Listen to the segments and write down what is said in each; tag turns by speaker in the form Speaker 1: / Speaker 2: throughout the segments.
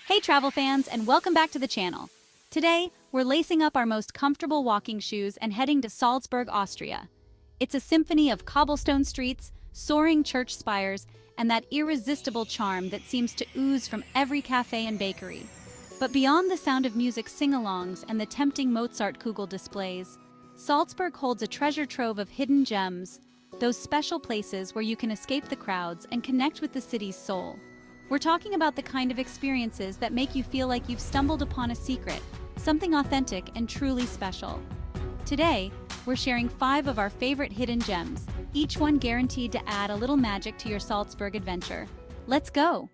Speaker 1: Hey travel fans, and welcome back to the channel. Today, we're lacing up our most comfortable walking shoes and heading to Salzburg, Austria. It's a symphony of cobblestone streets, soaring church spires, and that irresistible charm that seems to ooze from every cafe and bakery. But beyond the sound of music sing-alongs and the tempting Mozartkugeln displays, Salzburg holds a treasure trove of hidden gems, those special places where you can escape the crowds and connect with the city's soul. We're talking about the kind of experiences that make you feel like you've stumbled upon a secret, something authentic and truly special. Today, we're sharing 5 of our favorite hidden gems, each one guaranteed to add a little magic to your Salzburg adventure. Let's go!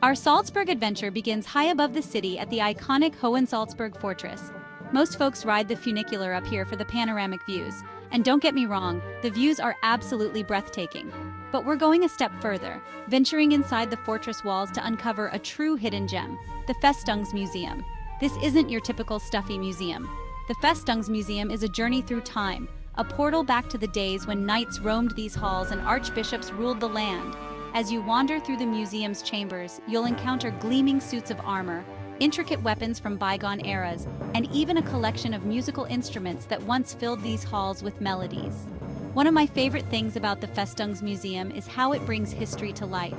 Speaker 1: Our Salzburg adventure begins high above the city at the iconic Hohensalzburg Fortress. Most folks ride the funicular up here for the panoramic views, and don't get me wrong, the views are absolutely breathtaking. But we're going a step further, venturing inside the fortress walls to uncover a true hidden gem, the Festungsmuseum. This isn't your typical stuffy museum. The Festungsmuseum is a journey through time, a portal back to the days when knights roamed these halls and archbishops ruled the land. As you wander through the museum's chambers, you'll encounter gleaming suits of armor, intricate weapons from bygone eras, and even a collection of musical instruments that once filled these halls with melodies. One of my favorite things about the Festungsmuseum is how it brings history to life.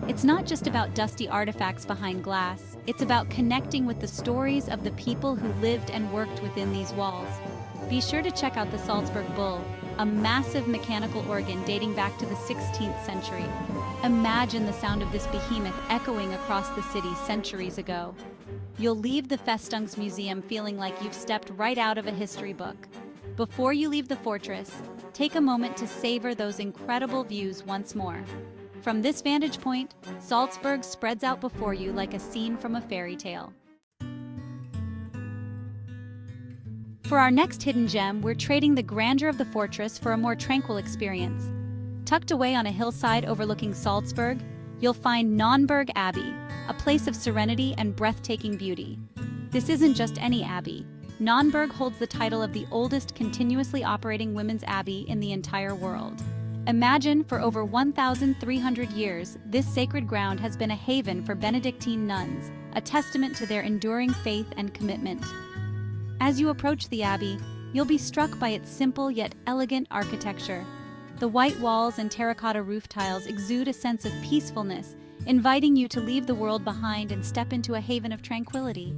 Speaker 1: It's not just about dusty artifacts behind glass, it's about connecting with the stories of the people who lived and worked within these walls. Be sure to check out the Salzburg Bull, a massive mechanical organ dating back to the 16th century. Imagine the sound of this behemoth echoing across the city centuries ago. You'll leave the Festungsmuseum feeling like you've stepped right out of a history book. Before you leave the fortress, take a moment to savor those incredible views once more. From this vantage point, Salzburg spreads out before you like a scene from a fairy tale. For our next hidden gem, we're trading the grandeur of the fortress for a more tranquil experience. Tucked away on a hillside overlooking Salzburg, you'll find Nonnberg Abbey, a place of serenity and breathtaking beauty. This isn't just any abbey. Nonnberg holds the title of the oldest continuously operating women's abbey in the entire world. Imagine, for over 1,300 years, this sacred ground has been a haven for Benedictine nuns, a testament to their enduring faith and commitment. As you approach the abbey, you'll be struck by its simple yet elegant architecture. The white walls and terracotta roof tiles exude a sense of peacefulness, inviting you to leave the world behind and step into a haven of tranquility.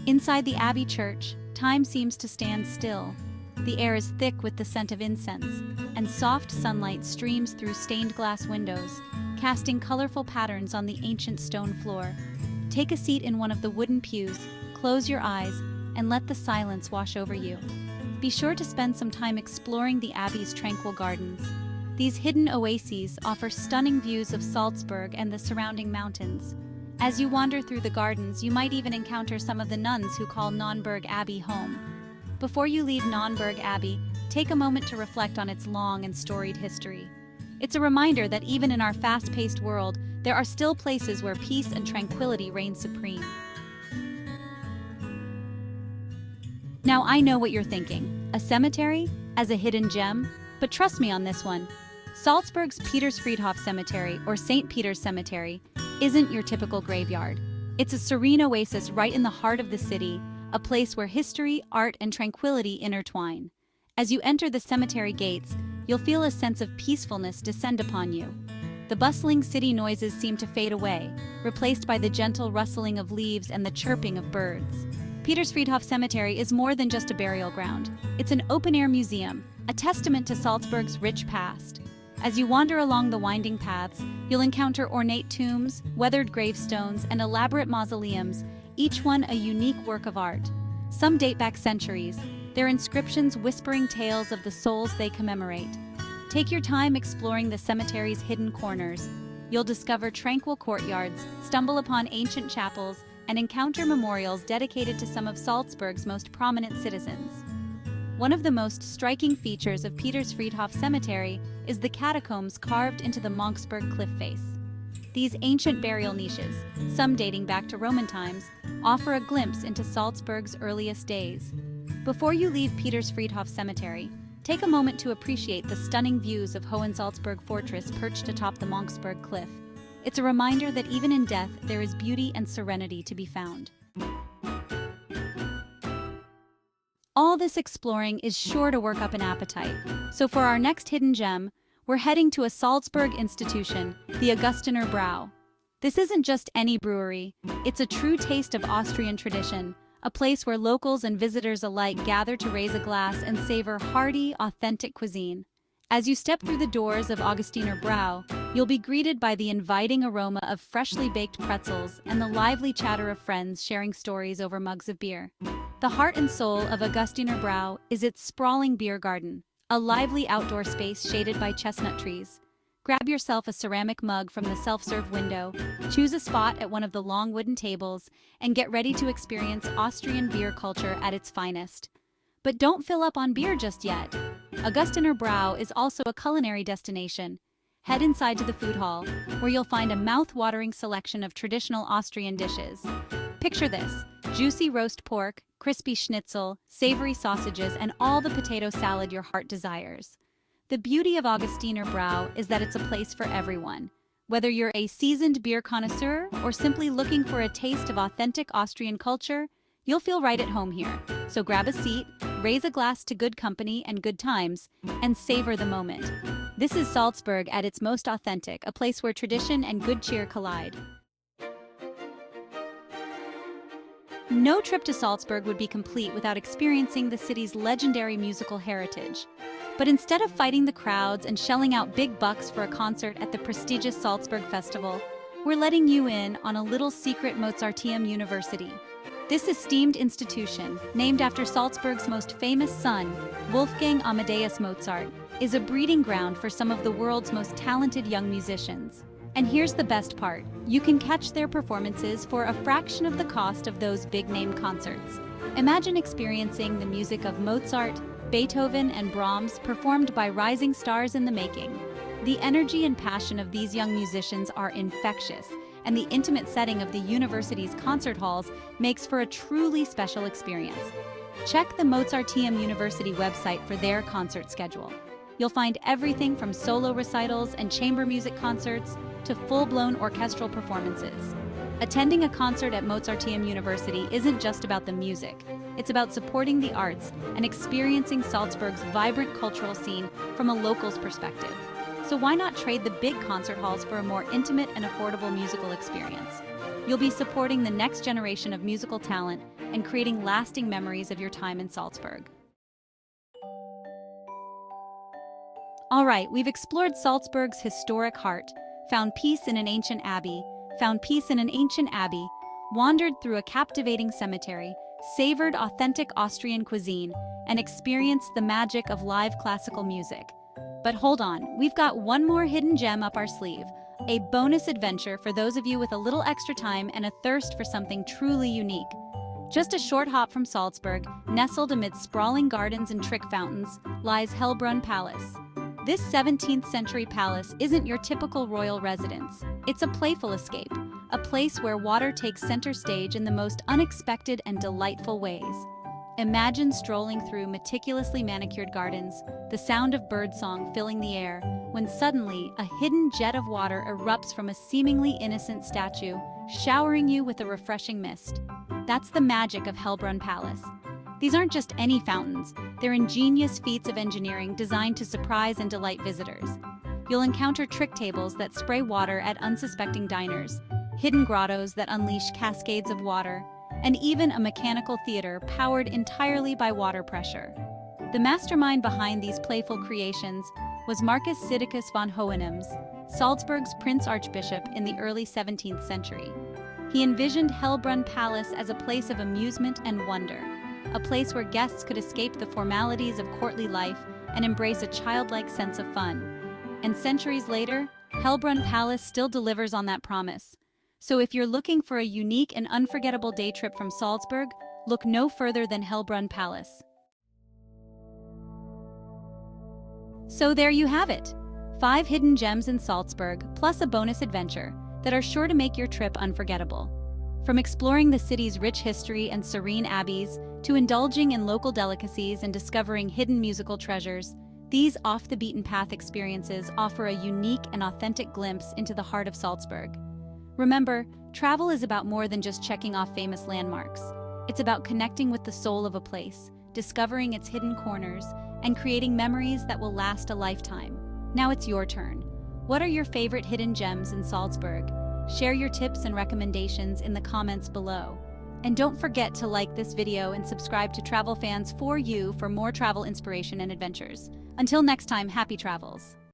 Speaker 1: Inside the abbey church, time seems to stand still. The air is thick with the scent of incense, and soft sunlight streams through stained glass windows, casting colorful patterns on the ancient stone floor. Take a seat in one of the wooden pews, close your eyes, and let the silence wash over you. Be sure to spend some time exploring the abbey's tranquil gardens. These hidden oases offer stunning views of Salzburg and the surrounding mountains. As you wander through the gardens, you might even encounter some of the nuns who call Nonnberg Abbey home. Before you leave Nonnberg Abbey, take a moment to reflect on its long and storied history. It's a reminder that even in our fast-paced world, there are still places where peace and tranquility reign supreme. Now I know what you're thinking. A cemetery? As a hidden gem? But trust me on this one. Salzburg's Petersfriedhof Cemetery, or St. Peter's Cemetery, isn't your typical graveyard. It's a serene oasis right in the heart of the city, a place where history, art, and tranquility intertwine. As you enter the cemetery gates, you'll feel a sense of peacefulness descend upon you. The bustling city noises seem to fade away, replaced by the gentle rustling of leaves and the chirping of birds. Petersfriedhof Cemetery is more than just a burial ground. It's an open-air museum, a testament to Salzburg's rich past. As you wander along the winding paths, you'll encounter ornate tombs, weathered gravestones, and elaborate mausoleums, each one a unique work of art. Some date back centuries, their inscriptions whispering tales of the souls they commemorate. Take your time exploring the cemetery's hidden corners. You'll discover tranquil courtyards, stumble upon ancient chapels, and encounter memorials dedicated to some of Salzburg's most prominent citizens. One of the most striking features of Petersfriedhof Cemetery is the catacombs carved into the Monksberg cliff face. These ancient burial niches, some dating back to Roman times, offer a glimpse into Salzburg's earliest days. Before you leave Petersfriedhof Cemetery, take a moment to appreciate the stunning views of Hohensalzburg Fortress perched atop the Monksberg cliff. It's a reminder that even in death, there is beauty and serenity to be found. All this exploring is sure to work up an appetite. So for our next hidden gem, we're heading to a Salzburg institution, the Augustiner Bräu. This isn't just any brewery, it's a true taste of Austrian tradition, a place where locals and visitors alike gather to raise a glass and savor hearty, authentic cuisine. As you step through the doors of Augustiner Bräu, you'll be greeted by the inviting aroma of freshly baked pretzels and the lively chatter of friends sharing stories over mugs of beer. The heart and soul of Augustiner Bräu is its sprawling beer garden, a lively outdoor space shaded by chestnut trees. Grab yourself a ceramic mug from the self-serve window, choose a spot at one of the long wooden tables, and get ready to experience Austrian beer culture at its finest. But don't fill up on beer just yet. Augustiner Bräu is also a culinary destination. Head inside to the food hall, where you'll find a mouth-watering selection of traditional Austrian dishes. Picture this: juicy roast pork, crispy schnitzel, savory sausages, and all the potato salad your heart desires. The beauty of Augustiner Bräu is that it's a place for everyone. Whether you're a seasoned beer connoisseur or simply looking for a taste of authentic Austrian culture, you'll feel right at home here. So grab a seat, raise a glass to good company and good times, and savor the moment. This is Salzburg at its most authentic, a place where tradition and good cheer collide. No trip to Salzburg would be complete without experiencing the city's legendary musical heritage. But instead of fighting the crowds and shelling out big bucks for a concert at the prestigious Salzburg Festival, we're letting you in on a little secret Mozarteum University. This esteemed institution, named after Salzburg's most famous son, Wolfgang Amadeus Mozart, is a breeding ground for some of the world's most talented young musicians. And here's the best part: you can catch their performances for a fraction of the cost of those big-name concerts. Imagine experiencing the music of Mozart, Beethoven, and Brahms performed by rising stars in the making. The energy and passion of these young musicians are infectious, and the intimate setting of the university's concert halls makes for a truly special experience. Check the Mozarteum University website for their concert schedule. You'll find everything from solo recitals and chamber music concerts to full-blown orchestral performances. Attending a concert at Mozarteum University isn't just about the music. It's about supporting the arts and experiencing Salzburg's vibrant cultural scene from a local's perspective. So why not trade the big concert halls for a more intimate and affordable musical experience? You'll be supporting the next generation of musical talent and creating lasting memories of your time in Salzburg. All right, we've explored Salzburg's historic heart, found peace in an ancient abbey, wandered through a captivating cemetery, savored authentic Austrian cuisine, and experienced the magic of live classical music. But hold on, we've got one more hidden gem up our sleeve, a bonus adventure for those of you with a little extra time and a thirst for something truly unique. Just a short hop from Salzburg, nestled amid sprawling gardens and trick fountains, lies Hellbrunn Palace. This 17th century palace isn't your typical royal residence. It's a playful escape, a place where water takes center stage in the most unexpected and delightful ways. Imagine strolling through meticulously manicured gardens, the sound of birdsong filling the air, when suddenly a hidden jet of water erupts from a seemingly innocent statue, showering you with a refreshing mist. That's the magic of Hellbrunn Palace. These aren't just any fountains, they're ingenious feats of engineering designed to surprise and delight visitors. You'll encounter trick tables that spray water at unsuspecting diners, hidden grottos that unleash cascades of water, and even a mechanical theater powered entirely by water pressure. The mastermind behind these playful creations was Marcus Sidicus von Hohenems, Salzburg's Prince Archbishop in the early 17th century. He envisioned Hellbrunn Palace as a place of amusement and wonder, a place where guests could escape the formalities of courtly life and embrace a childlike sense of fun. And centuries later, Hellbrunn Palace still delivers on that promise. So if you're looking for a unique and unforgettable day trip from Salzburg, look no further than Hellbrunn Palace. So there you have it, 5 hidden gems in Salzburg, plus a bonus adventure that are sure to make your trip unforgettable. From exploring the city's rich history and serene abbeys, to indulging in local delicacies and discovering hidden musical treasures, These off-the-beaten-path experiences offer a unique and authentic glimpse into the heart of Salzburg. Remember, travel is about more than just checking off famous landmarks. It's about connecting with the soul of a place, discovering its hidden corners, and creating memories that will last a lifetime. Now it's your turn. What are your favorite hidden gems in Salzburg? Share your tips and recommendations in the comments below. And don't forget to like this video and subscribe to Travel Fans for You for more travel inspiration and adventures. Until next time, happy travels!